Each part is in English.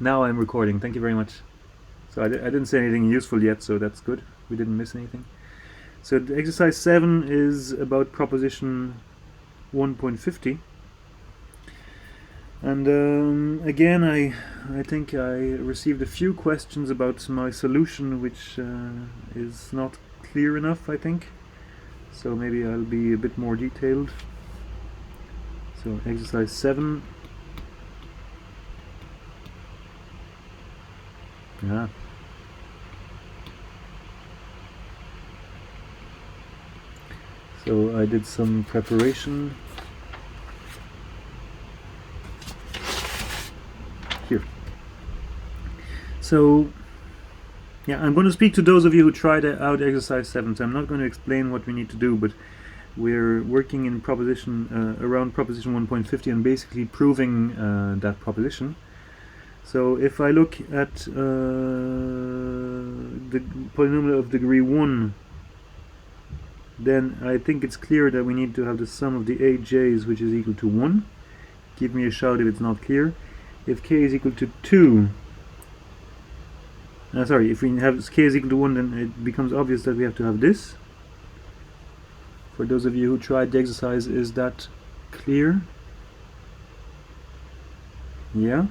Now I'm recording. Thank you very much. So I didn't say anything useful yet, so that's good. We didn't miss anything. So the exercise 7 is about proposition 1.50. And again, I think I received a few questions about my solution, which is not clear enough, I think. So maybe I'll be a bit more detailed. So exercise 7. Yeah. So I did some preparation here. So yeah, I'm going to speak to those of you who tried out exercise 7. So I'm not going to explain what we need to do, but we're working in proposition around proposition 1.50 and basically proving that proposition. So if I look at the polynomial of degree 1, then I think it's clear that we need to have the sum of the aj's, which is equal to 1. Give me a shout if it's not clear. If k is equal to 2, sorry, if we have k is equal to 1, then it becomes obvious that we have to have this. For those of you who tried the exercise, is that clear? Yeah?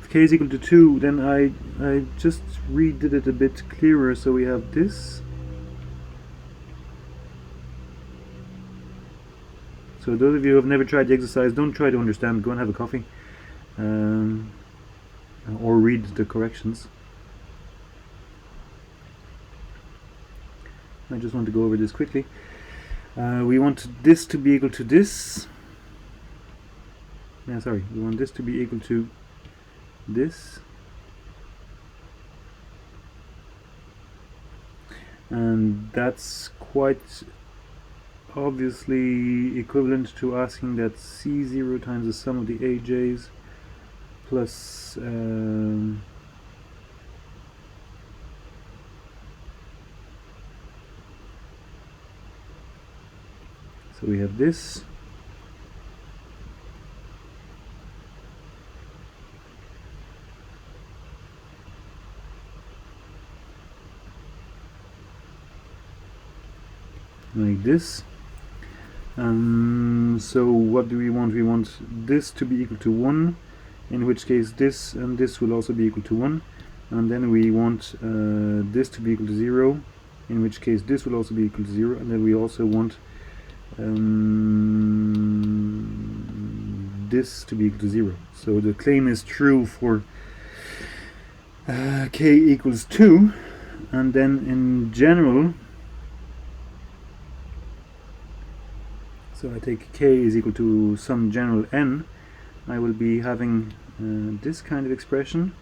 If k is equal to 2, then I just redid it a bit clearer, so we have this. So those of you who have never tried the exercise, don't try to understand, go and have a coffee. Or read the corrections. I just want to go over this quickly. We want this to be equal to this. Sorry, we want this to be equal to this. And that's quite obviously equivalent to asking that C0 times the sum of the AJ's plus so we have this. Like this. So what do we want? We want this to be equal to 1, in which case this and this will also be equal to 1, and then we want this to be equal to 0, in which case this will also be equal to 0, and then we also want this to be equal to 0. So the claim is true for k equals 2, and then in general, so I take k is equal to some general n, I will be having this kind of expression.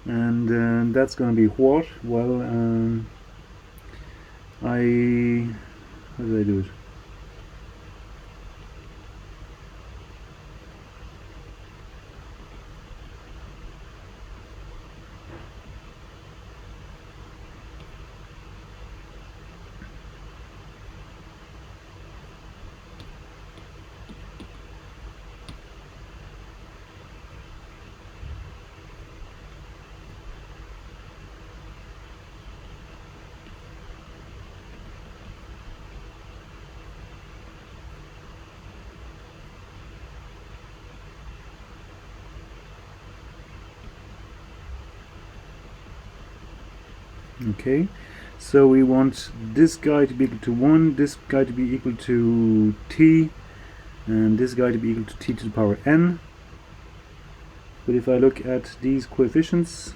And that's going to be what? Well, how did I do it? Okay, so we want this guy to be equal to 1, this guy to be equal to t, and this guy to be equal to t to the power n. But if I look at these coefficients,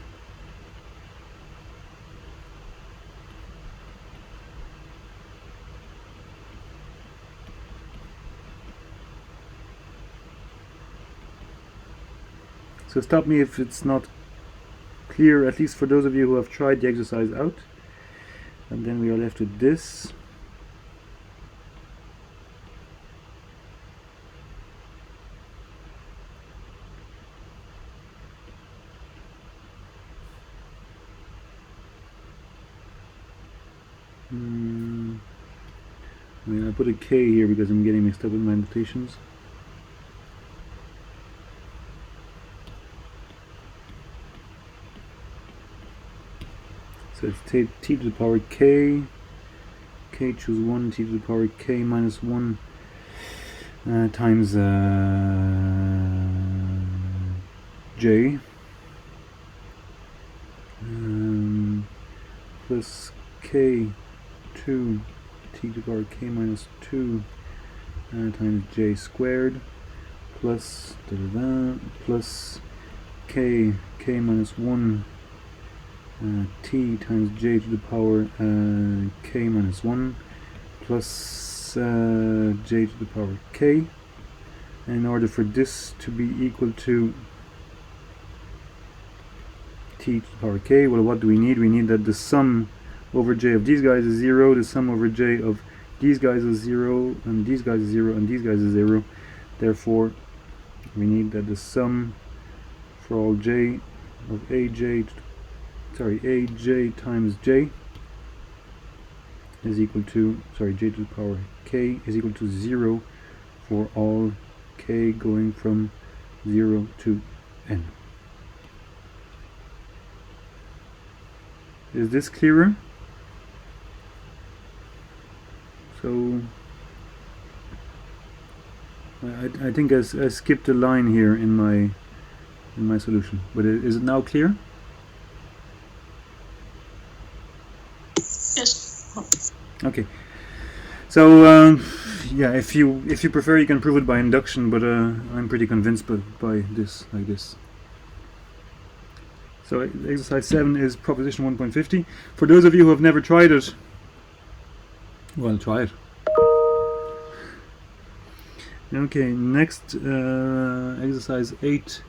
so stop me if it's not clear, at least for those of you who have tried the exercise out. And then we are left with this. I put a K here because I'm getting mixed up with my notations. So it's t to the power k, k choose 1, t to the power k minus 1 times j plus k 2 t to the power k minus 2 times j squared plus plus k minus 1 t times j to the power k minus 1 plus j to the power k. And in order for this to be equal to t to the power k, well, what do we need? We need that the sum over j of these guys is 0, the sum over j of these guys is 0, and these guys is 0, and these guys is 0. Therefore, we need that the sum for all j of aj times j is equal to, j to the power k is equal to 0 for all k going from 0 to n. Is this clearer? So I think I skipped a line here in my solution, but is it now clear? Yes. Okay. So yeah, if you prefer, you can prove it by induction, but I'm pretty convinced by this, like this. So exercise 7 is proposition 1.50. For those of you who have never tried it, well, try it. Okay, next exercise 8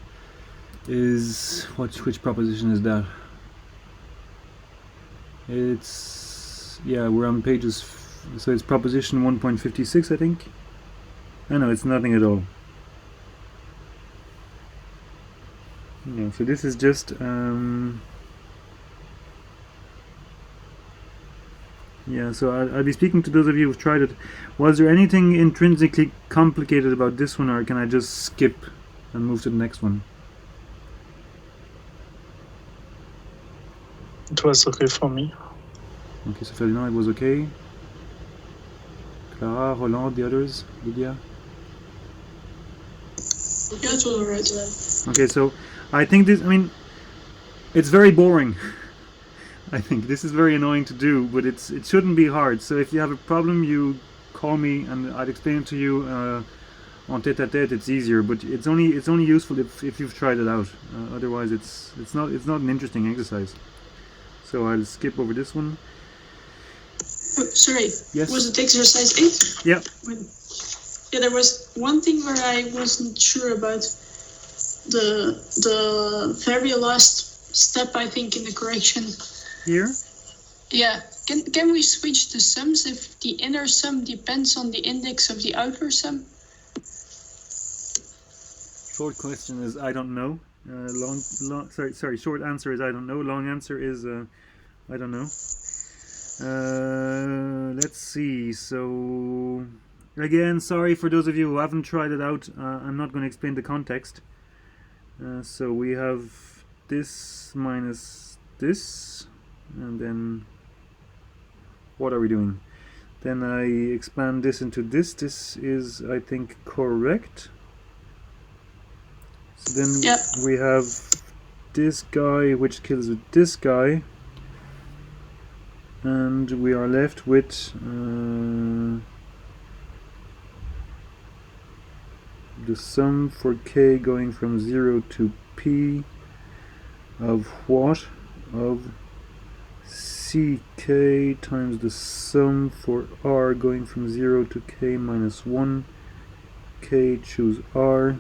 is which proposition is that? It's, yeah, we're on pages, so it's proposition 1.56, I think. Oh no, it's nothing at all. No, so this is just yeah, so I'll be speaking to those of you who've tried it. Was there anything intrinsically complicated about this one, or can I just skip and move to the next one? It was okay for me. Okay, so Ferdinand, it was okay. Clara, Roland, the others, Lydia? Yeah, it was alright. Okay, so I think this, I mean, it's very boring. I think this is very annoying to do, but it shouldn't be hard. So if you have a problem, you call me and I'd explain it to you on tete-a-tete. It's easier, but it's only useful if you've tried it out. Otherwise, it's not an interesting exercise. So I'll skip over this one. Oh, sorry. Yes. Was it exercise 8? Yeah. Yeah, there was one thing where I wasn't sure about the very last step, I think, in the correction. Here? Yeah. Can we switch the sums if the inner sum depends on the index of the outer sum? Short question is I don't know. Short answer is I don't know. Long answer is I don't know. Let's see. So again, sorry for those of you who haven't tried it out. I'm not going to explain the context. So we have this minus this, and then what are we doing? Then I expand this into this. This is, I think, correct. So then we have this guy which kills with this guy, and we are left with the sum for k going from 0 to p of what? Of ck times the sum for r going from 0 to k minus 1, k choose r,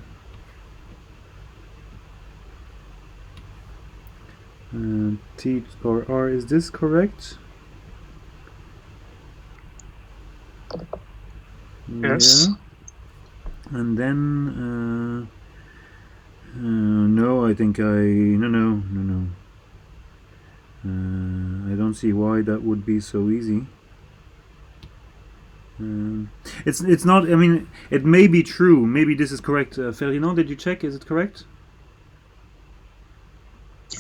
and t to the power r. Is this correct? Yes. Yeah. And then no, I think no. I don't see why that would be so easy. It's not. I mean, it may be true. Maybe this is correct. Ferdinand, did you check? Is it correct?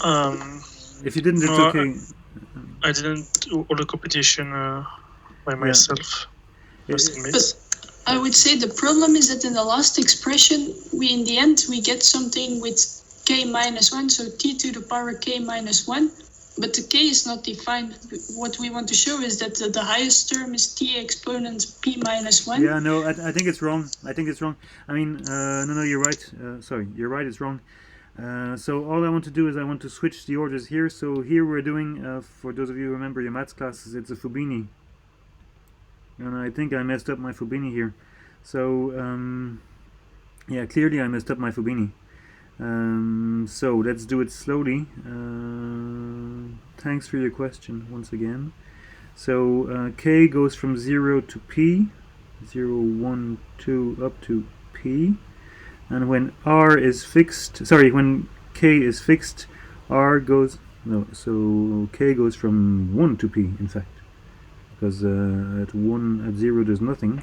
If you didn't, it's No, okay. I didn't do all the competition by myself. Must admit. But I would say the problem is that in the last expression, in the end we get something with k minus 1, so t to the power k minus 1, but the k is not defined. What we want to show is that the highest term is t exponent p minus 1. Yeah, no, I think it's wrong. I think it's wrong. I mean, no, you're right. Sorry, you're right. It's wrong. So all I want to do is I want to switch the orders here. So here we're doing, for those of you who remember your maths classes, it's a Fubini. And I think I messed up my Fubini here. So, yeah, clearly I messed up my Fubini. So let's do it slowly. Thanks for your question once again. So k goes from 0 to p, 0, 1, 2, up to p. And when r is fixed, sorry, when k is fixed, r goes, no, so k goes from 1 to p, in fact. Because at 0 there's nothing.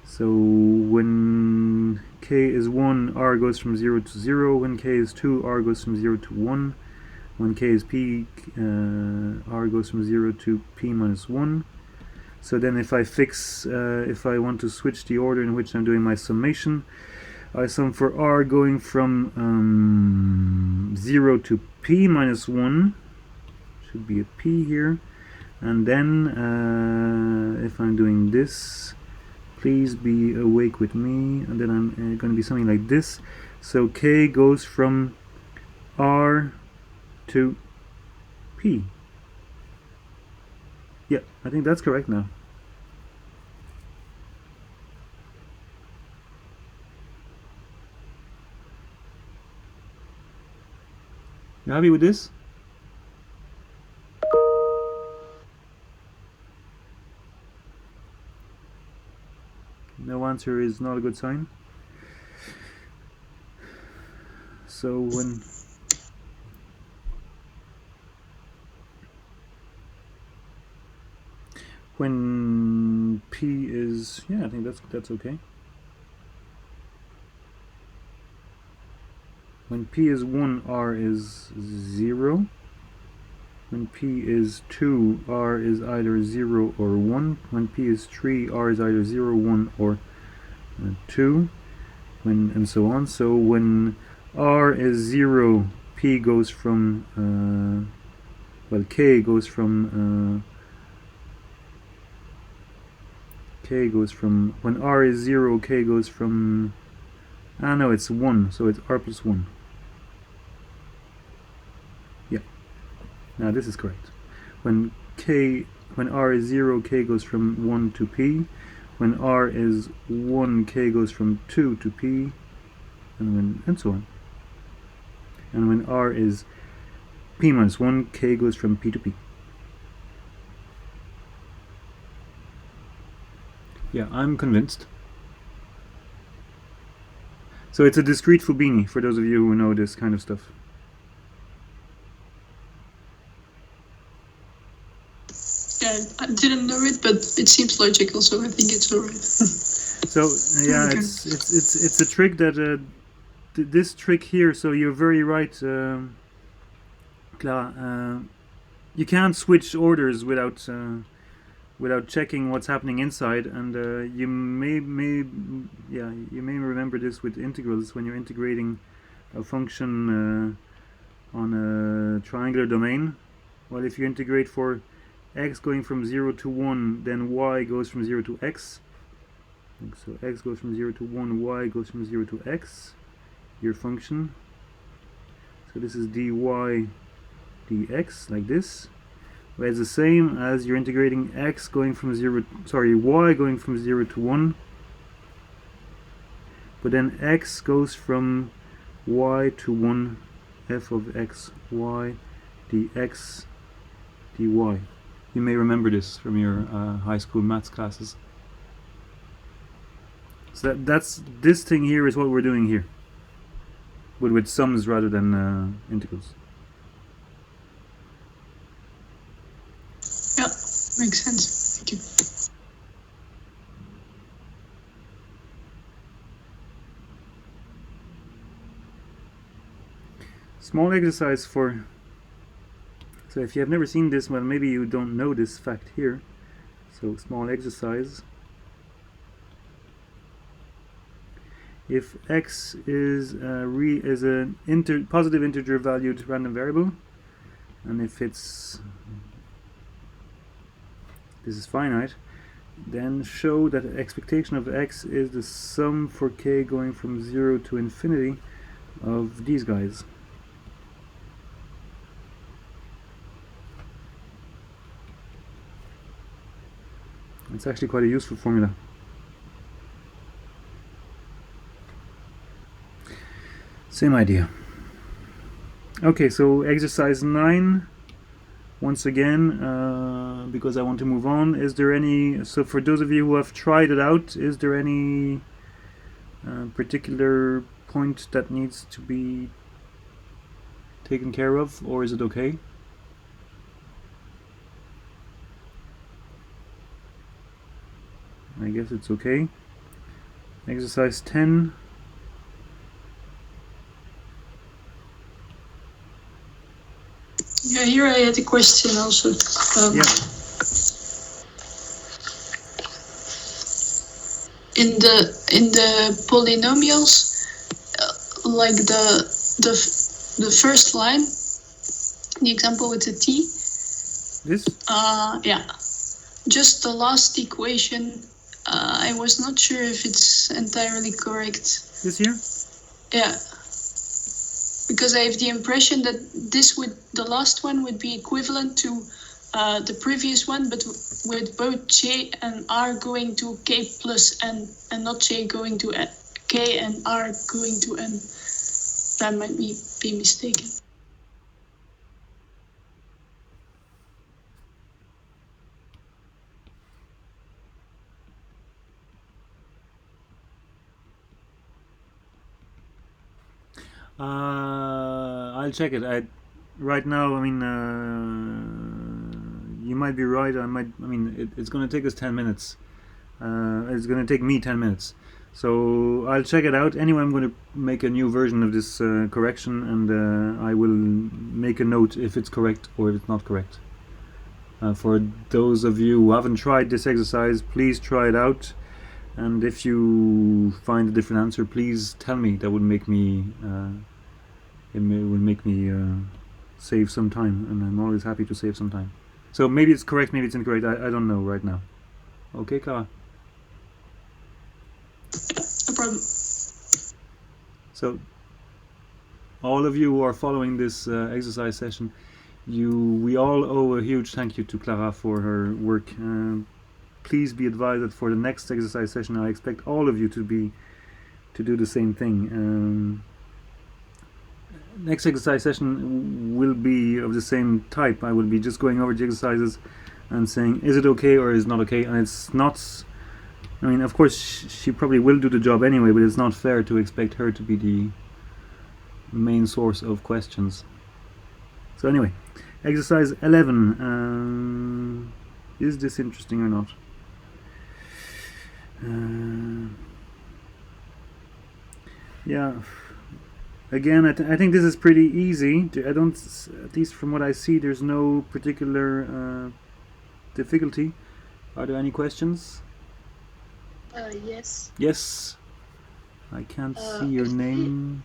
So when k is 1, r goes from 0 to 0. When k is 2, r goes from 0 to 1. When k is p, r goes from 0 to p minus 1. So then if I if I want to switch the order in which I'm doing my summation, I sum for r going from 0 to p minus 1. Should be a p here. And then if I'm doing this, please be awake with me, and then I'm going to be something like this. So k goes from r to p. Yeah, I think that's correct now. You happy with this? No answer is not a good sign. So when p is, yeah, I think that's okay. When p is 1, r is 0. When p is 2, r is either 0 or 1. When p is 3, r is either 0, 1, or 2. And so on. So when r is 0, p goes from, well, k goes from, when r is 0, k goes from, no, it's 1, so it's r plus 1. Yeah. Now this is correct. When r is 0, k goes from 1 to p. When r is 1, k goes from 2 to p, and so on. And when r is p minus 1, k goes from p to p. Yeah, I'm convinced. So it's a discrete Fubini, for those of you who know this kind of stuff. Yeah, I didn't know it, but it seems logical, so I think it's alright. So yeah, Okay. it's a trick that this trick here. So you're very right, Clara. You can't switch orders without checking what's happening inside, and you may remember this with integrals when you're integrating a function on a triangular domain. Well, if you integrate for x going from 0 to 1, then y goes from 0 to x. So x goes from 0 to 1, y goes from 0 to x, your function. So this is dy dx, like this. Where it's the same as you're integrating x going from y going from 0 to 1. But then x goes from y to 1, f of x, y, dx, dy. You may remember this from your high school maths classes. So that's this thing here is what we're doing here, but with sums rather than integrals. Yeah, makes sense. Thank you. Small exercise for... So if you have never seen this, well, maybe you don't know this fact here. So small exercise. If x is an positive integer valued random variable, and if this is finite, then show that the expectation of x is the sum for k going from 0 to infinity of these guys. It's actually quite a useful formula. Same idea. Okay, so exercise 9, once again, because I want to move on. Is there any, so for those of you who have tried it out, is there any particular point that needs to be taken care of, or is it okay? I guess it's okay. Exercise 10. Yeah, here I had a question also. Yeah. In the polynomials, like the first line, the example with the t. This? Yeah. Just the last equation. I was not sure if it's entirely correct. This here? Yeah. Because I have the impression that the last one would be equivalent to the previous one, but with both j and r going to k plus n, and not j going to k and r going to n. That might be mistaken. I'll check it. Right now, I mean, you might be right. It's going to take us 10 minutes. It's going to take me 10 minutes. So I'll check it out. Anyway, I'm going to make a new version of this correction, and I will make a note if it's correct or if it's not correct. For those of you who haven't tried this exercise, please try it out. And if you find a different answer, please tell me. That would make me save some time, and I'm always happy to save some time. So maybe it's correct, maybe it's incorrect. I don't know right now. Okay, Clara. No problem. So all of you who are following this exercise session, we all owe a huge thank you to Clara for her work. Please be advised that for the next exercise session, I expect all of you to do the same thing. Next exercise session will be of the same type. I will be just going over the exercises and saying, is it okay or is it not okay? And it's not, I mean, of course, she probably will do the job anyway, but it's not fair to expect her to be the main source of questions. So anyway, exercise 11. Is this interesting or not? Yeah. Again, I think this is pretty easy. I don't, at least from what I see, there's no particular difficulty. Are there any questions? Yes. Yes. I can't see your name.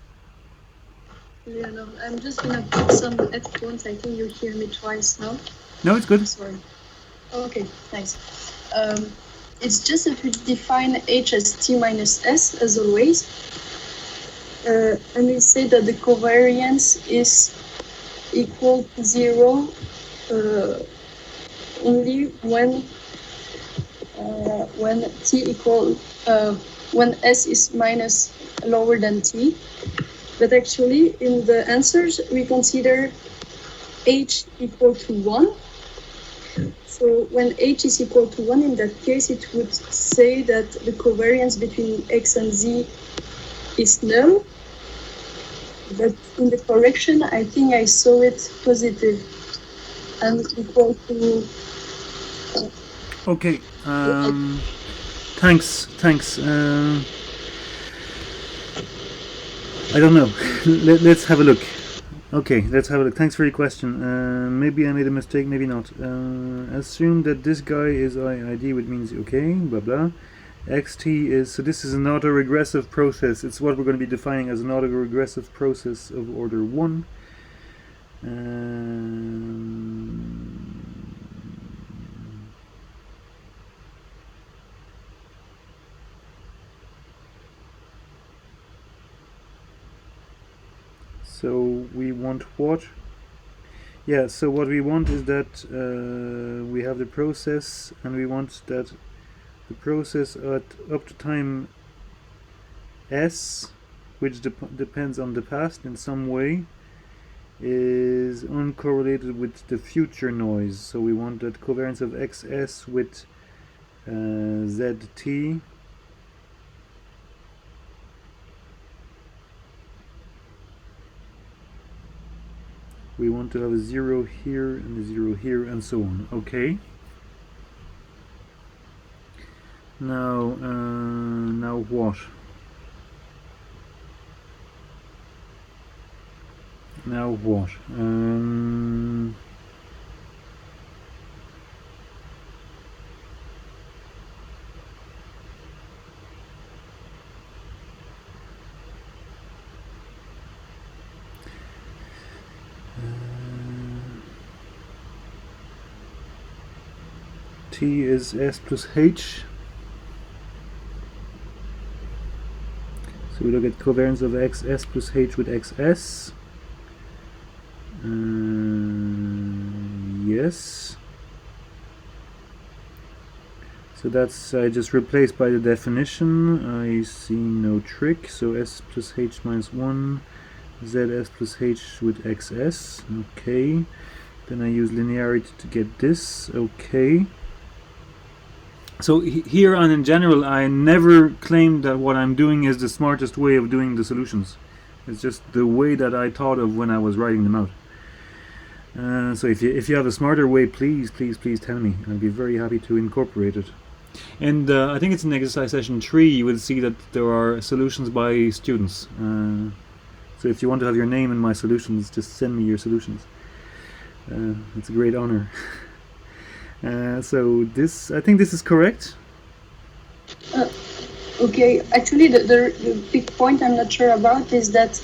Yeah, no, I'm just gonna put some headphones. I think you hear me twice now. No, it's good. Sorry. Okay, thanks. It's just if we define h as t minus s as always, and we say that the covariance is equal to 0 only when t equal when s is minus lower than t. But actually, in the answers, we consider h equal to 1. So when h is equal to 1, in that case, it would say that the covariance between x and z is null. But in the correction, I think I saw it positive and equal to... Okay. Thanks. I don't know. Let's have a look. Okay, let's have a look. Thanks for your question. Maybe I made a mistake, maybe not. Assume that this guy is ID, which means okay, blah blah. xt is, so this is an autoregressive process. It's what we're going to be defining as an autoregressive process of order 1. So we want what? Yeah, so what we want is that we have the process, and we want that the process at up to time s, which depends on the past in some way, is uncorrelated with the future noise. So we want that covariance of xs with zt. We want to have a 0 here and a 0 here and so on. Okay. Now, now what? Now what? T is s plus h. So we look at covariance of xs plus h with xs. Yes. So that's, I just replaced by the definition. I see no trick. So s plus h minus 1, zs plus h with xs. Okay. Then I use linearity to get this. Okay. So here and in general, I never claimed that what I'm doing is the smartest way of doing the solutions. It's just the way that I thought of when I was writing them out. So if you have a smarter way, please tell me. I'd be very happy to incorporate it. And I think it's in exercise session 3 you will see that there are solutions by students. So if you want to have your name in my solutions, just send me your solutions. It's a great honor. So this, I think this is correct. Okay, actually the big point I'm not sure about is that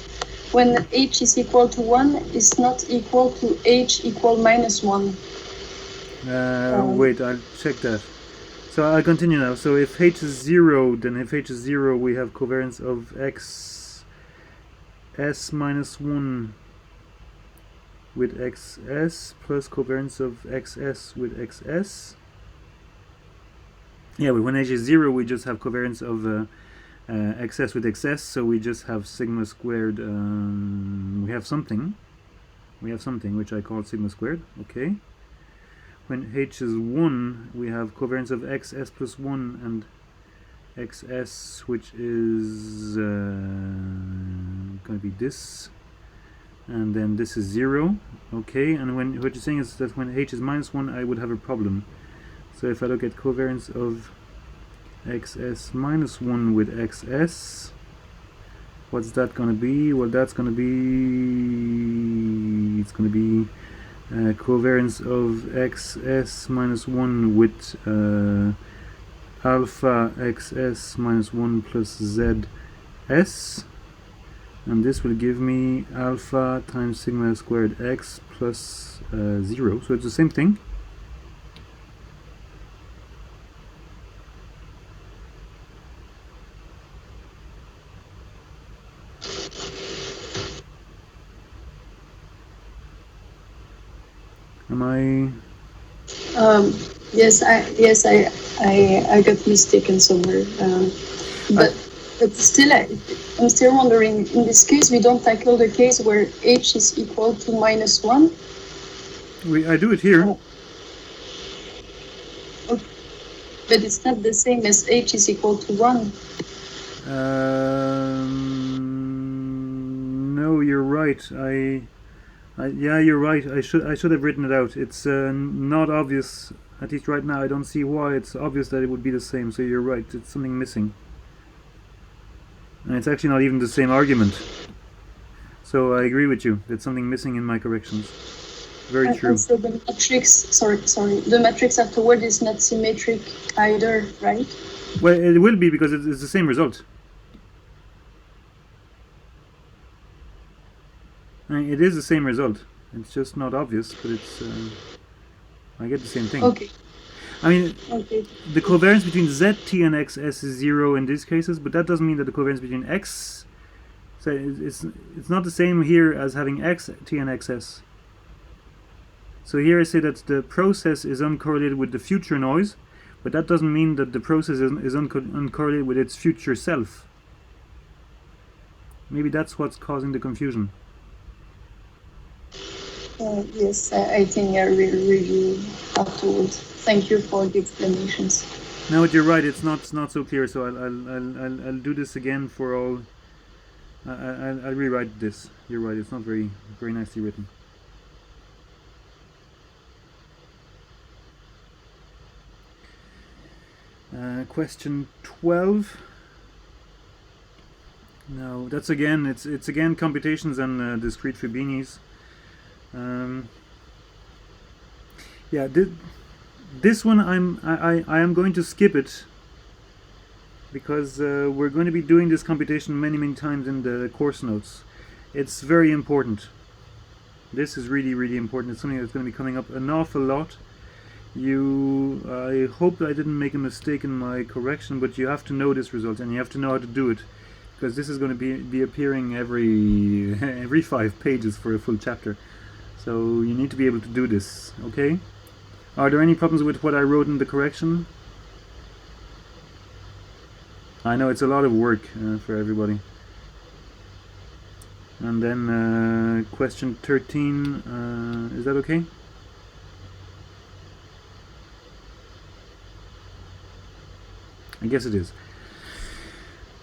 when h is equal to 1, it's not equal to h equal minus 1. Wait, I'll check that. So I'll continue now. So if h is 0, then if h is 0, we have covariance of x s minus 1 with xs plus covariance of xs with xs. Yeah, but when h is 0, we just have covariance of xs with xs, so we just have sigma squared. We have something which I call sigma squared. Okay. When h is 1, we have covariance of xs plus 1 and xs, which is going to be this, and then this is 0. Okay, and when what you're saying is that when h is minus 1, I would have a problem. So if I look at covariance of xs minus 1 with xs, what's that going to be? Well, that's going to be, it's going to be covariance of xs minus 1 with alpha xs minus 1 plus zs, and this will give me alpha times sigma squared x plus 0. So it's the same thing. Am I? Yes, I got mistaken somewhere. But still, I'm still wondering. In this case, we don't tackle the case where h is equal to minus 1. I do it here. Oh. Okay. But it's not the same as h is equal to 1. No, you're right. Yeah, you're right. I should have written it out. It's not obvious, at least right now. I don't see why it's obvious that it would be the same. So you're right. It's something missing, and it's actually not even the same argument. So I agree with you. There's something missing in my corrections. Very true. And so the matrix, sorry, the matrix afterward is not symmetric either, right? Well, it will be because it's the same result. I mean, it is the same result. It's just not obvious, but it's. I get the same thing. Okay. I mean, Okay. the covariance between z, t, and x, s is 0 in these cases, but that doesn't mean that the covariance between x. So it's not the same here as having x, t, and xs. So here I say that the process is uncorrelated with the future noise, but that doesn't mean that the process is uncorrelated with its future self. Maybe that's what's causing the confusion. Yes, I think I will review afterwards. Thank you for the explanations. No, you're right. It's not so clear. So I'll do this again for all. I'll rewrite this. You're right. It's not very nicely written. Question 12. No, that's again. It's again computations and discrete Fibinis. Yeah, this one I am going to skip it because we're going to be doing this computation many times in the course notes. It's very important. This is really important. It's something that's going to be coming up an awful lot. I hope I didn't make a mistake in my correction, but you have to know this result and you have to know how to do it, because this is going to be appearing every 5 pages for a full chapter. So you need to be able to do this, okay? Are there any problems with what I wrote in the correction? I know it's a lot of work for everybody. And then question 13, is that okay? I guess it is.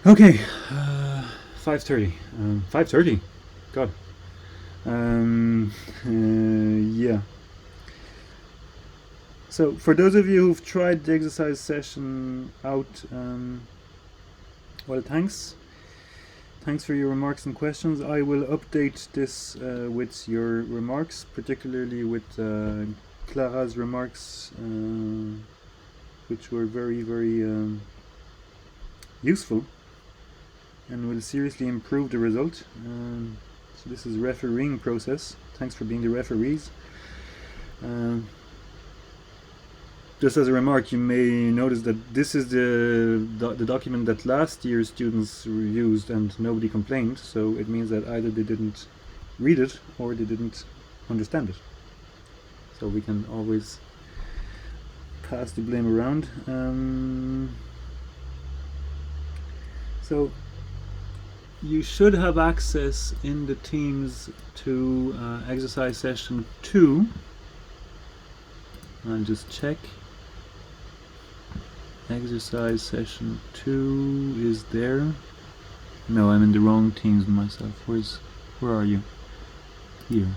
Okay, 5:30. 5:30? God. Yeah. So for those of you who've tried the exercise session out, well, thanks for your remarks and questions. I will update this with your remarks, particularly with Clara's remarks, which were very useful and will seriously improve the result. So this is refereeing process. Thanks for being the referees. Just as a remark, you may notice that this is the document that last year's students used and nobody complained, so it means that either they didn't read it or they didn't understand it. So we can always pass the blame around. So you should have access in the Teams to exercise session 2. I'll just check. Exercise session 2 is there. No, I'm in the wrong Teams myself. Where are you? Here.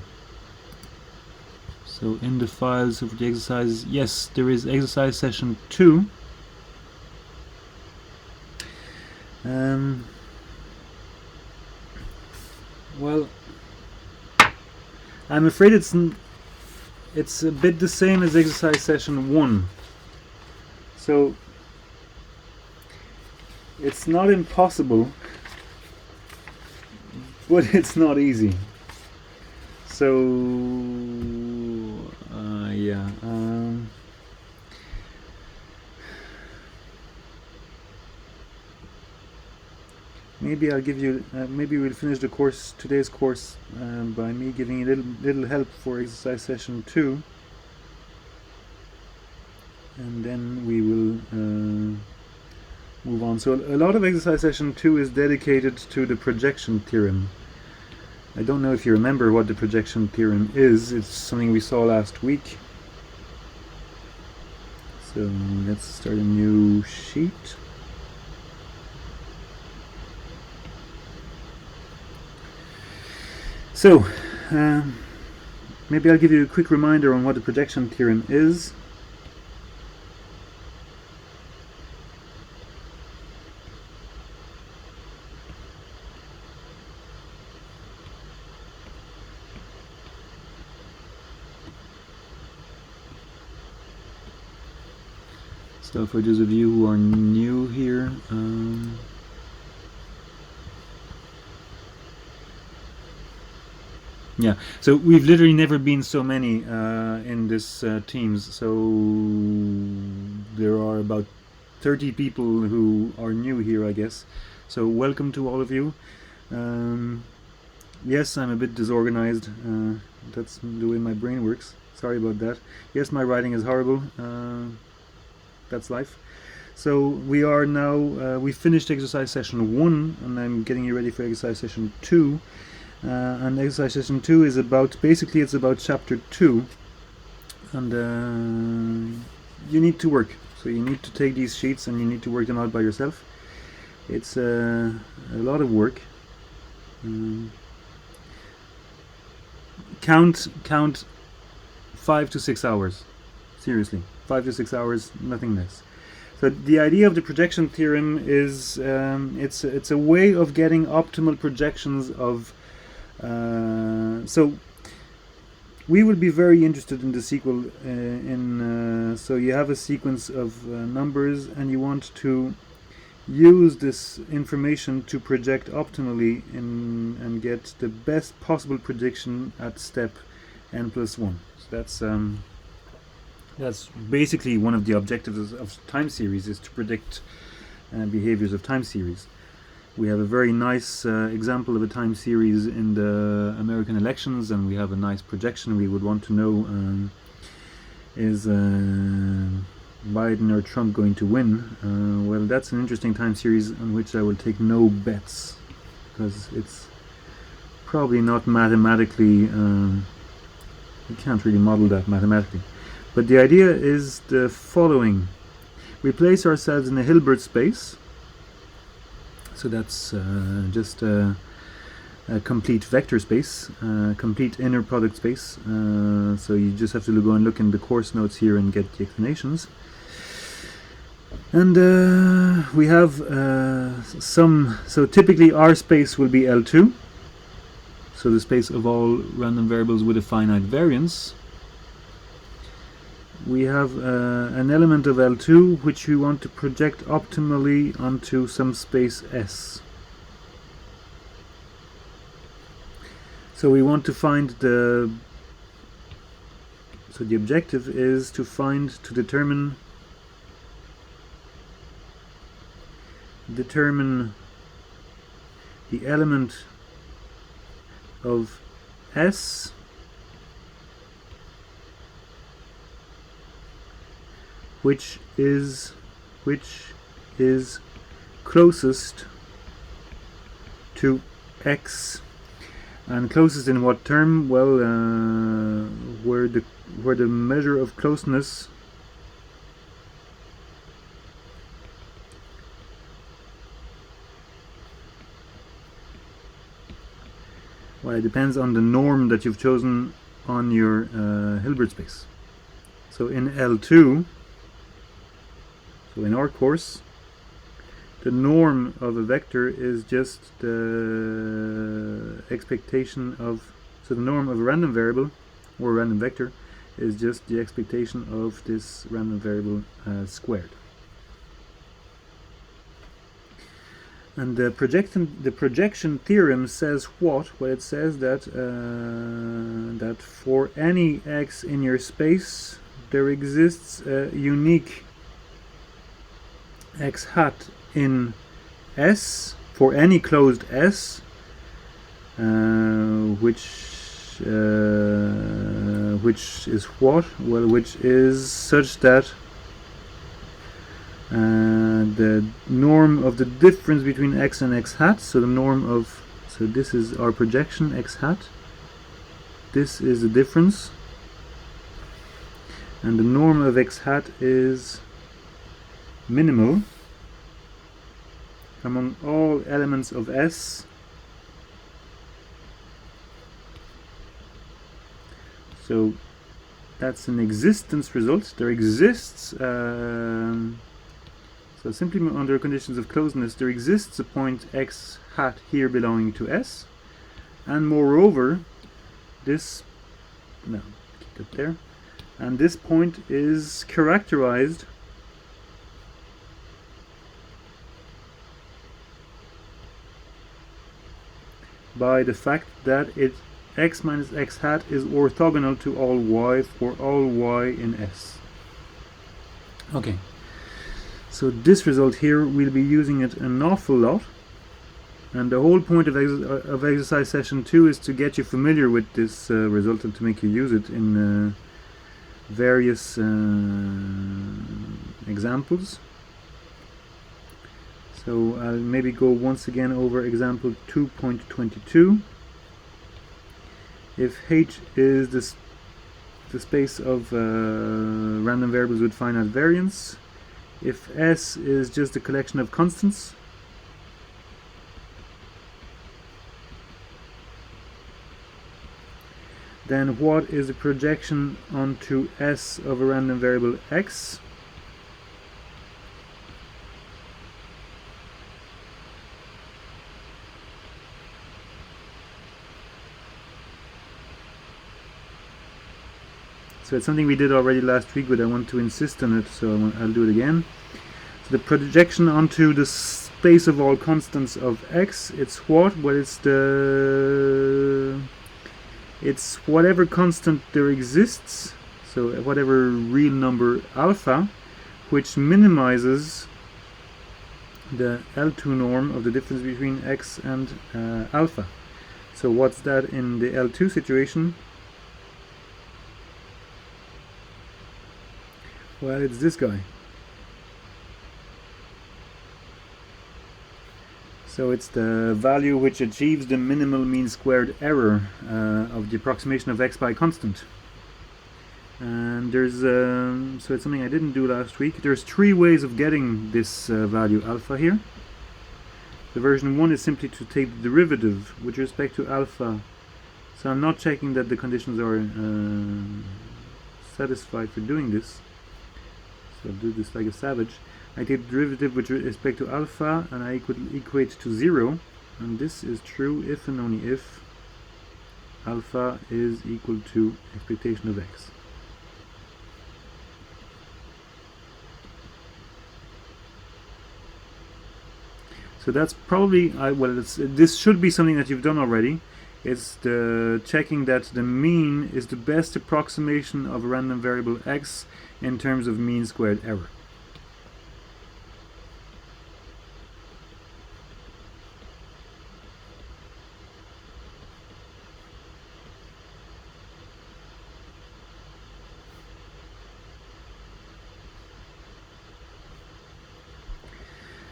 So in the files of the exercises, yes, there is exercise session 2. Well, I'm afraid it's a bit the same as exercise session 1. So it's not impossible, but it's not easy. So yeah. Maybe I'll give you. Maybe we'll finish the course, today's course, by me giving you little help for exercise session 2, and then we will move on. So a lot of exercise session 2 is dedicated to the projection theorem. I don't know if you remember what the projection theorem is. It's something we saw last week. So let's start a new sheet. So, maybe I'll give you a quick reminder on what the projection theorem is. So for those of you who are new here, yeah, so we've literally never been so many in this Teams. So there are about 30 people who are new here, I guess. So welcome to all of you. Yes, I'm a bit disorganized. That's the way my brain works. Sorry about that. Yes, my writing is horrible. That's life. So we are now, we finished exercise session 1, and I'm getting you ready for exercise session 2. And exercise session 2 is about, basically it's about chapter 2, and you need to work. So you need to take these sheets and you need to work them out by yourself. It's a lot of work. Count 5 to 6 hours. Seriously, 5 to 6 hours, nothing less. So the idea of the projection theorem is it's a way of getting optimal projections of. So we would be very interested in the sequel. So you have a sequence of numbers, and you want to use this information to project optimally and get the best possible prediction at step n+1. So that's basically one of the objectives of time series, is to predict behaviors of time series. We have a very nice example of a time series in the American elections, and we have a nice projection. We would want to know, is Biden or Trump going to win? Well, that's an interesting time series on which I will take no bets, because it's probably not mathematically, we can't really model that mathematically. But the idea is the following. We place ourselves in a Hilbert space. So that's just a complete vector space, complete inner product space. So you just have to go and look in the course notes here and get the explanations. And we have so typically our space will be L2. So the space of all random variables with a finite variance. We have an element of L2 which we want to project optimally onto some space S. So we want to find the objective is to determine the element of S which is closest to X, and closest in what term? Well, where the measure of closeness well, it depends on the norm that you've chosen on your Hilbert space. So in L2, so in our course, the norm of a vector is just the expectation of, so the norm of a random variable or a random vector is just the expectation of this random variable squared. And the projection theorem says what? Well, it says that that for any x in your space, there exists a unique x hat in S for any closed S, which is what? Well, which is such that the norm of the difference between x and x hat, so the norm of, so this is our projection x hat, this is the difference, and the norm of x hat is minimal among all elements of S. So that's an existence result. There exists, so simply under conditions of closeness, there exists a point x hat here belonging to S, and moreover, this, no, keep it there, and this point is characterized by the fact that x minus x hat is orthogonal to all y for all y in S. Okay, so this result here, we'll be using it an awful lot, and the whole point of exercise session 2 is to get you familiar with this result and to make you use it in various examples. So I'll maybe go once again over example 2.22. If H is the space of random variables with finite variance, if S is just a collection of constants, then what is the projection onto S of a random variable x? So it's something we did already last week, but I want to insist on it, so I'll do it again. So the projection onto the space of all constants of x, it's what? Well, it's whatever constant there exists, so whatever real number alpha, which minimizes the L2 norm of the difference between x and alpha. So what's that in the L2 situation? Well, it's this guy. So it's the value which achieves the minimal mean squared error of the approximation of x by constant. And there's so it's something I didn't do last week. There's 3 ways of getting this value alpha here. The version 1 is simply to take the derivative with respect to alpha. So I'm not checking that the conditions are satisfied for doing this. So I'll do this like a savage. I take the derivative with respect to alpha and I equate to 0, and this is true if and only if alpha is equal to expectation of x. So that's probably, this should be something that you've done already. It's the checking that the mean is the best approximation of a random variable x in terms of mean squared error.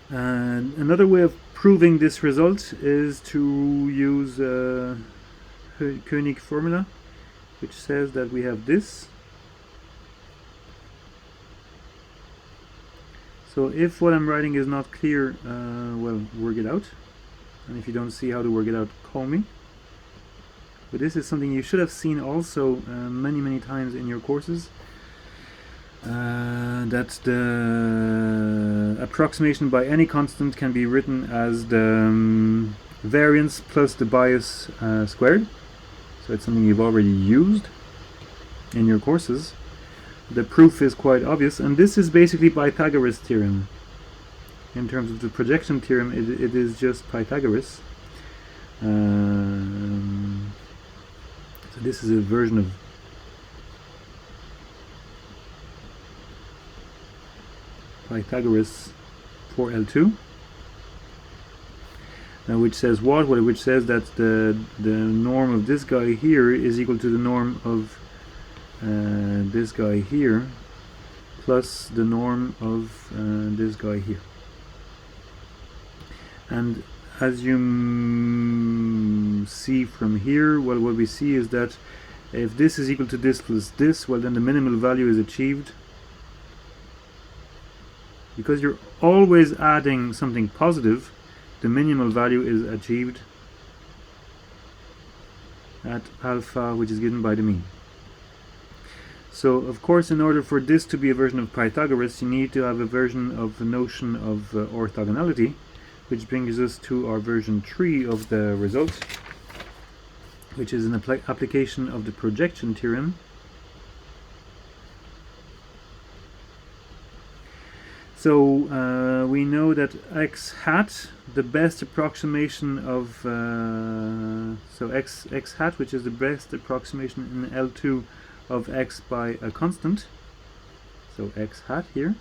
And another way of proving this result is to use Koenig formula, which says that we have this. So if what I'm writing is not clear, well, work it out. And if you don't see how to work it out, call me. But this is something you should have seen also many times in your courses. That the approximation by any constant can be written as the variance plus the bias squared. So it's something you've already used in your courses. The proof is quite obvious, and this is basically Pythagoras' theorem. In terms of the projection theorem, it is just Pythagoras. So this is a version of Pythagoras for L2, which says what? Well, which says that the norm of this guy here is equal to the norm of this guy here plus the norm of this guy here. And as you see from here, well, what we see is that if this is equal to this plus this, well, then the minimal value is achieved. Because you're always adding something positive, the minimal value is achieved at alpha, which is given by the mean. So, of course, in order for this to be a version of Pythagoras, you need to have a version of the notion of orthogonality, which brings us to our version 3 of the result, which is an application of the projection theorem. So we know that x hat, the best approximation of so x hat, which is the best approximation in L2 of x by a constant. So x hat here.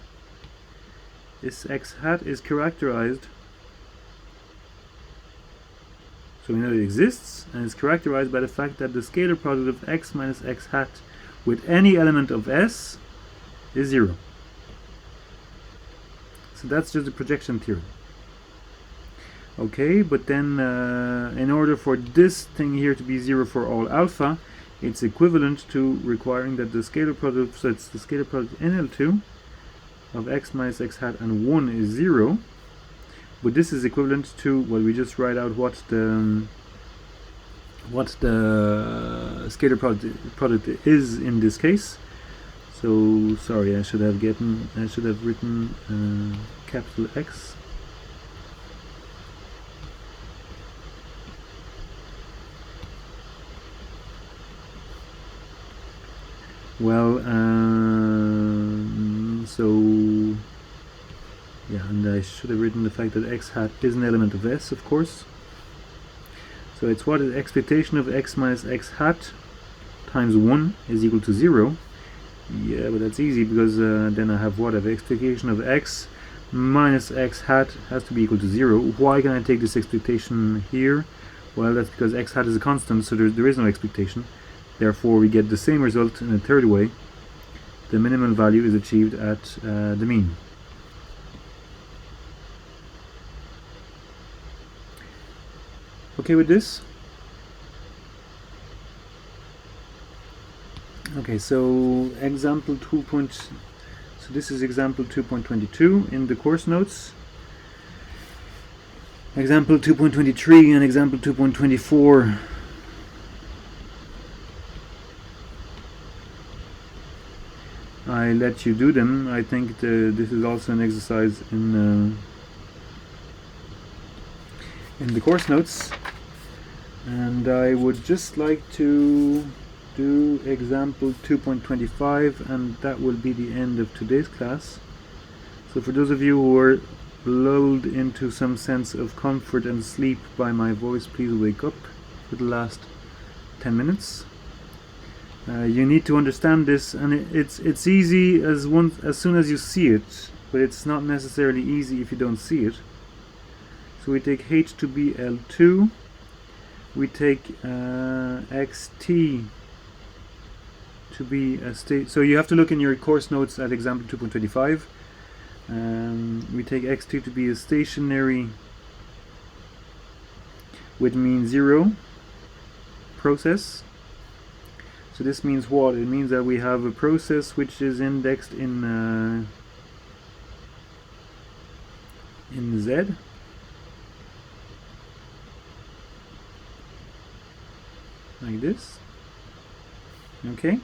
This x hat is characterized. So we know it exists, and it's characterized by the fact that the scalar product of x minus x hat with any element of S is 0. So that's just a projection theorem. Okay, but then in order for this thing here to be 0 for all alpha, it's equivalent to requiring that the scalar product, so it's the scalar product in L2 of x minus x hat and 1 is 0. But this is equivalent to, well, we just write out what the scalar product is in this case. So sorry, I should have written capital X. Well, so yeah, and I should have written the fact that x hat is an element of S, of course. So it's what is expectation of x minus x hat times 1 is equal to 0. Yeah, but that's easy because then I have what? I have expectation of x minus x hat has to be equal to 0. Why can I take this expectation here? Well, that's because x hat is a constant, so there is no expectation. Therefore, we get the same result in a third way. The minimum value is achieved at the mean. Okay with this? Okay, so example 2. So this is example 2.22 in the course notes. Example 2.23 and example 2.24. I let you do them. I think this is also an exercise in the course notes, and I would just like to do example 2.25, and that will be the end of today's class. So for those of you who are lulled into some sense of comfort and sleep by my voice, please wake up for the last 10 minutes. You need to understand this, and it's easy as soon as you see it, but it's not necessarily easy if you don't see it. So we take H to be L2, we take xt to be a state. So you have to look in your course notes at example 2.25. We take xt to be a stationary with mean 0 process. So this means what? It means that we have a process which is indexed in Z. Like this. Okay.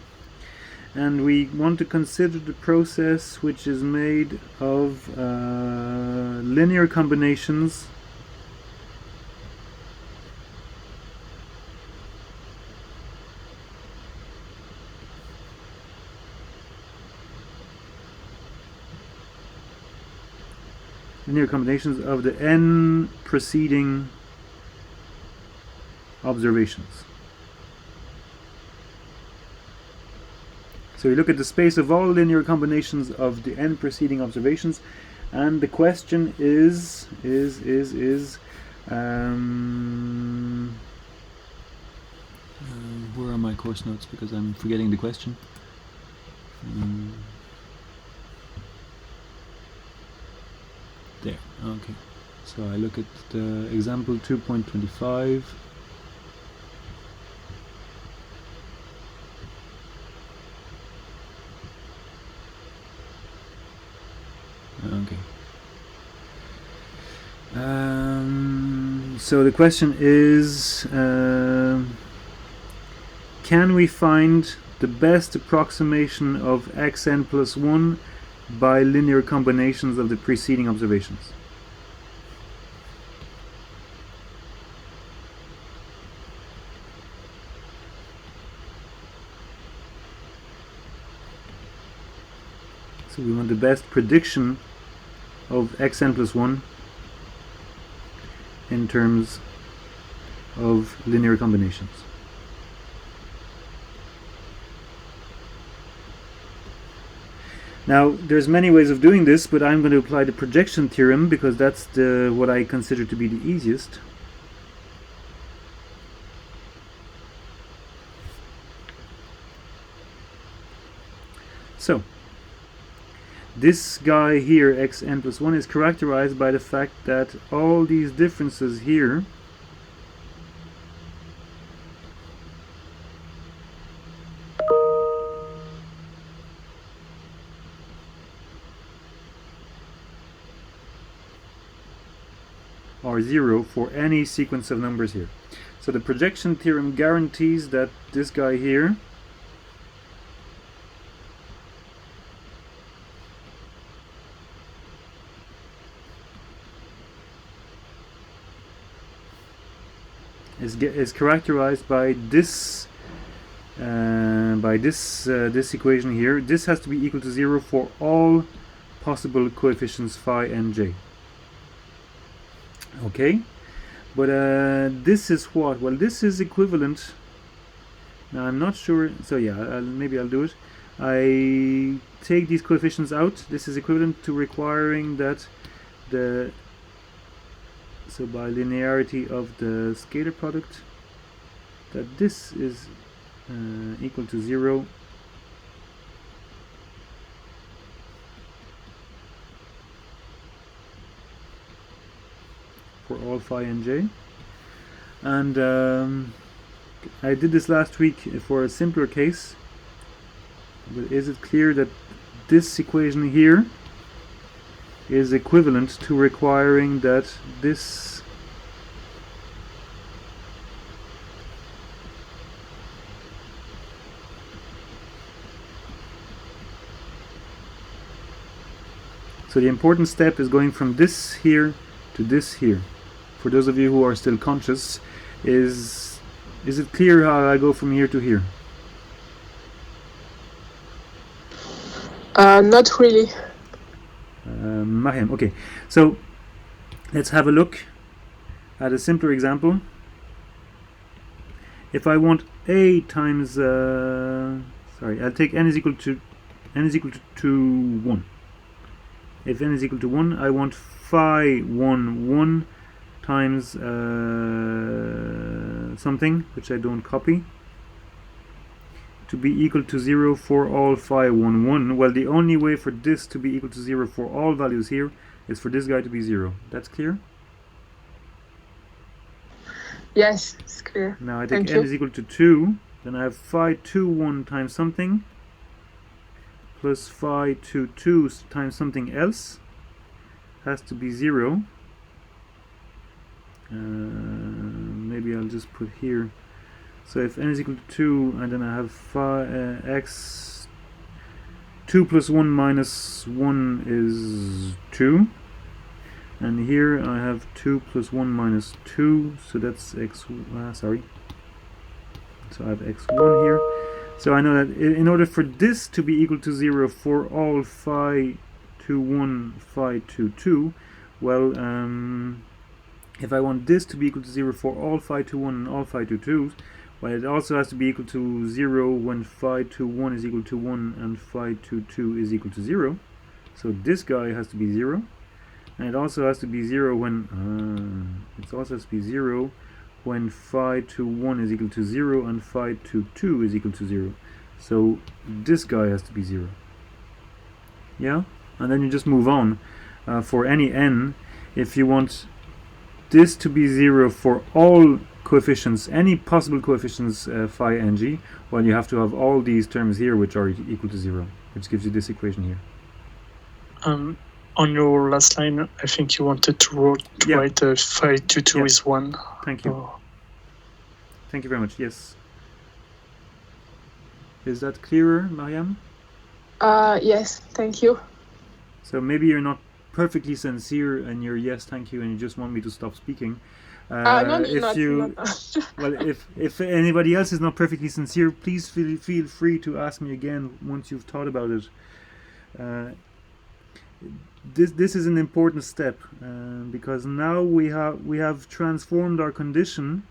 And we want to consider the process which is made of linear combinations of the n preceding observations. So we look at the space of all linear combinations of the n preceding observations, and the question is where are my course notes, because I'm forgetting the question. There, okay. So I look at the example 2.25. Okay. So the question is, can we find the best approximation of xn plus 1 by linear combinations of the preceding observations? So we want the best prediction of xn plus 1 in terms of linear combinations. Now, there's many ways of doing this, but I'm going to apply the projection theorem because that's what I consider to be the easiest. So, this guy here, xn plus 1, is characterized by the fact that all these differences here are 0 for any sequence of numbers here. So the projection theorem guarantees that this guy here is characterized by this this equation here. This has to be equal to 0 for all possible coefficients phi and j. Okay, but this is what? Well, this is equivalent. Now I'm not sure. So yeah, maybe I'll do it. I take these coefficients out. This is equivalent to requiring that so by linearity of the scalar product, that this is equal to 0 for all phi and j. And I did this last week for a simpler case, but is it clear that this equation here is equivalent to requiring that this so the important step is going from this here to this here. For those of you who are still conscious, is it clear how I go from here to here? Not really. Mariam, okay. So let's have a look at a simpler example. If I want a times, sorry, I'll take n is equal to 1. If n is equal to 1, I want phi 1 times something which I don't copy to be equal to 0 for all phi 1. Well, the only way for this to be equal to 0 for all values here is for this guy to be 0. That's clear? Yes, it's clear. Now I take Thank n you. is equal to 2, then I have phi 1 times something plus phi 2 times something else has to be 0. Maybe I'll just put here. So if n is equal to 2, and then I have phi x 2 plus 1 minus 1 is 2, and here I have 2 plus 1 minus 2, so that's x. Sorry. So I have x1 here. So I know that in order for this to be equal to 0 for all phi 1, phi 2, well, if I want this to be equal to 0 for all phi 1 and all phi 2, well, it also has to be equal to 0 when phi 1 is equal to 1 and phi 2 is equal to 0. So this guy has to be 0, and it also has to be 0 when it also has to be 0 when phi 1 is equal to 0 and phi 2 is equal to 0. So this guy has to be 0. Yeah, and then you just move on for any n. If you want this to be 0 for all coefficients, any possible coefficients phi and g, well, you have to have all these terms here which are equal to 0, which gives you this equation here. On your last line, I think you wanted to write phi 2 is 1. Thank you. Thank you very much. Yes. Is that clearer, Mariam? Yes, thank you. So maybe you're not perfectly sincere and you're yes, thank you, and you just want me to stop speaking. Not Well, if anybody else is not perfectly sincere, please feel free to ask me again once you've thought about it. this is an important step because now we have transformed our condition,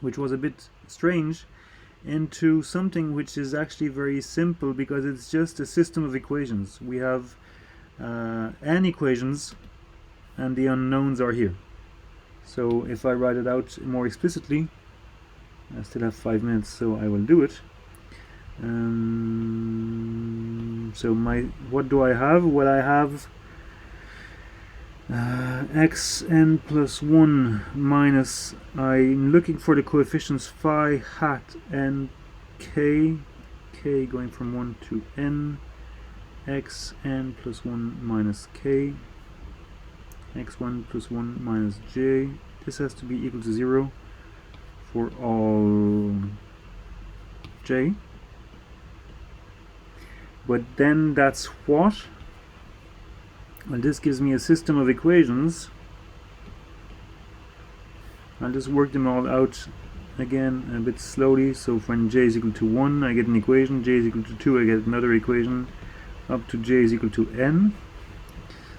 which was a bit strange, into something which is actually very simple because it's just a system of equations. We have n equations and the unknowns are here. So if I write it out more explicitly, I still have 5 minutes, so I will do it. So what do I have? Well, I have xn plus 1 minus, I'm looking for the coefficients phi hat and k going from 1 to n, xn plus 1 minus k, x1 plus 1 minus j. This has to be equal to 0 for all j. But then that's what? Well, this gives me a system of equations. I'll just work them all out again a bit slowly. So when j is equal to 1, I get an equation. J is equal to 2, I get another equation. Up to j is equal to n.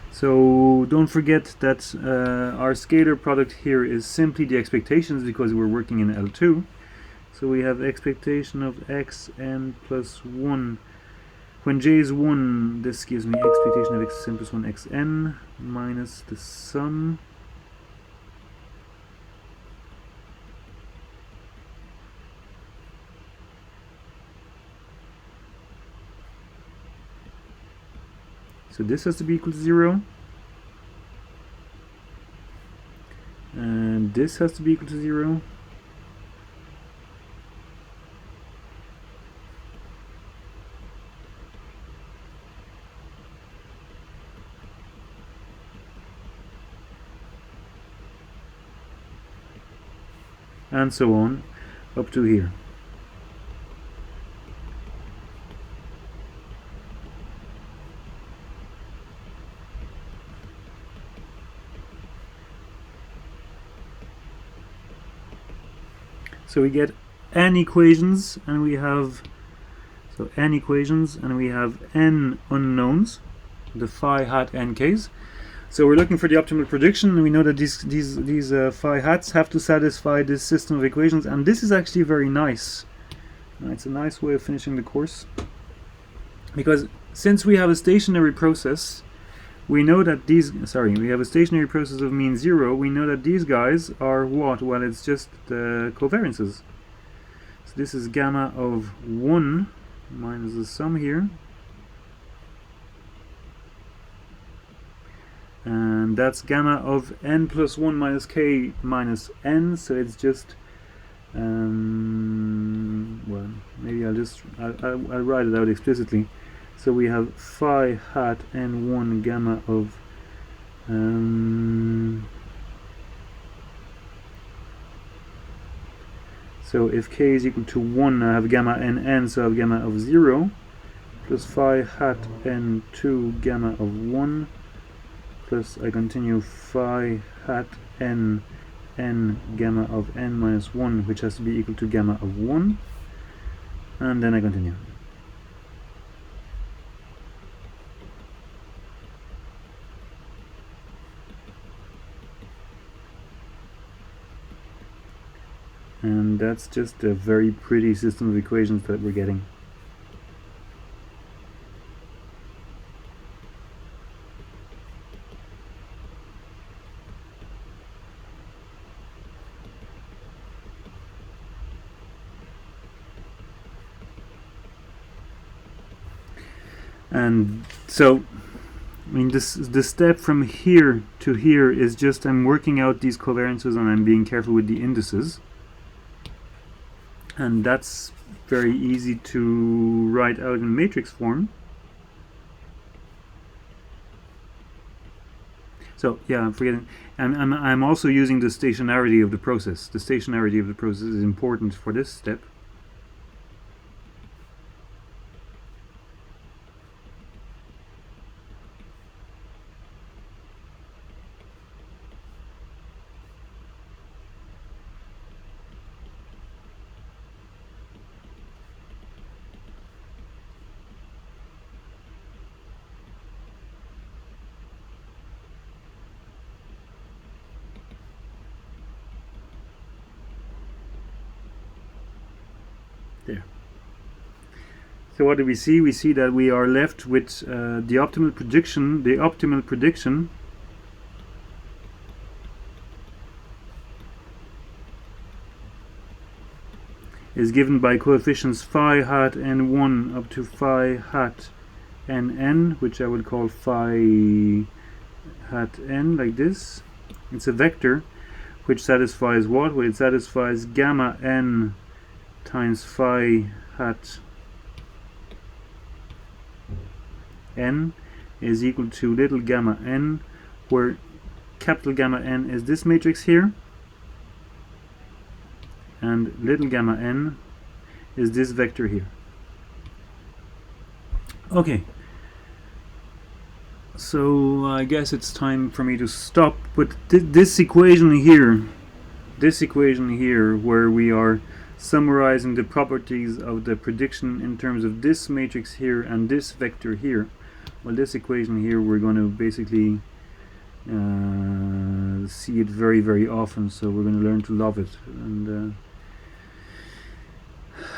So don't forget that our scalar product here is simply the expectations because we're working in L2. So we have expectation of xn plus 1. When j is 1, this gives me expectation of xn plus 1 xn minus the sum. So this has to be equal to 0. And this has to be equal to 0. And so on up to here. So we get n equations and we have n equations and we have n unknowns, the phi hat n k's. So we're looking for the optimal prediction, and we know that these phi hats have to satisfy this system of equations, and this is actually very nice. It's a nice way of finishing the course, because since we have a stationary process, we know that we have a stationary process of mean 0, we know that these guys are what? Well, it's just the covariances. So this is gamma of 1 minus the sum here. And that's gamma of n plus 1 minus k minus n, so it's just, well, maybe I'll write it out explicitly. So we have phi hat n1 gamma of so if k is equal to 1, I have gamma nn, so I have gamma of 0, plus phi hat n2 gamma of 1, plus I continue phi hat n gamma of n minus 1, which has to be equal to gamma of 1, and then I continue. And that's just a very pretty system of equations that we're getting. And so, I mean, the step from here to here is just I'm working out these covariances and I'm being careful with the indices. And that's very easy to write out in matrix form. So yeah, I'm forgetting. I'm also using the stationarity of the process. The stationarity of the process is important for this step. There. So what do we see? We see that we are left with the optimal prediction. The optimal prediction is given by coefficients phi hat n1 up to phi hat nn, which I would call phi hat n, like this. It's a vector which satisfies what? Well, it satisfies gamma n times phi hat n is equal to little gamma n, where capital gamma n is this matrix here, and little gamma n is this vector here. Okay, so I guess it's time for me to stop, but this equation here, where we are summarizing the properties of the prediction in terms of this matrix here and this vector here, well, this equation here, we're going to basically see it very, very often, so we're going to learn to love it. And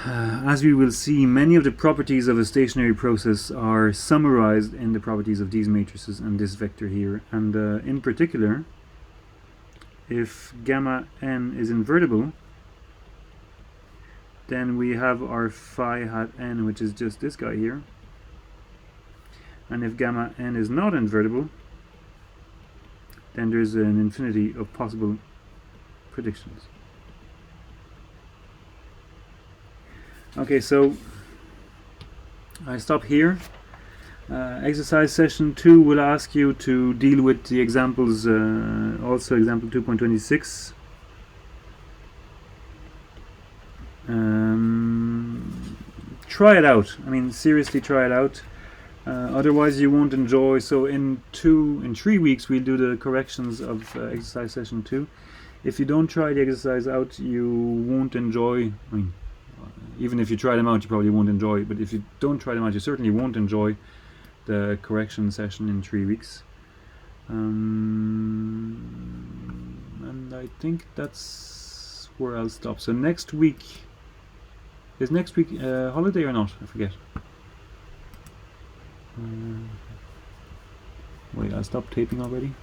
as we will see, many of the properties of a stationary process are summarized in the properties of these matrices and this vector here. And in particular, if gamma n is invertible, then we have our phi hat n, which is just this guy here. And if gamma n is not invertible, then there's an infinity of possible predictions. Okay, so I stop here. Exercise session 2 will ask you to deal with the examples, also example 2.26. Try it out. I mean, seriously, try it out. Otherwise, you won't enjoy. So in 3 weeks, we'll do the corrections of exercise session 2. If you don't try the exercise out, you won't enjoy. I mean, even if you try them out, you probably won't enjoy. But if you don't try them out, you certainly won't enjoy the correction session in 3 weeks. And I think that's where I'll stop. So next week, is next week holiday or not? I forget. Wait, I stopped taping already.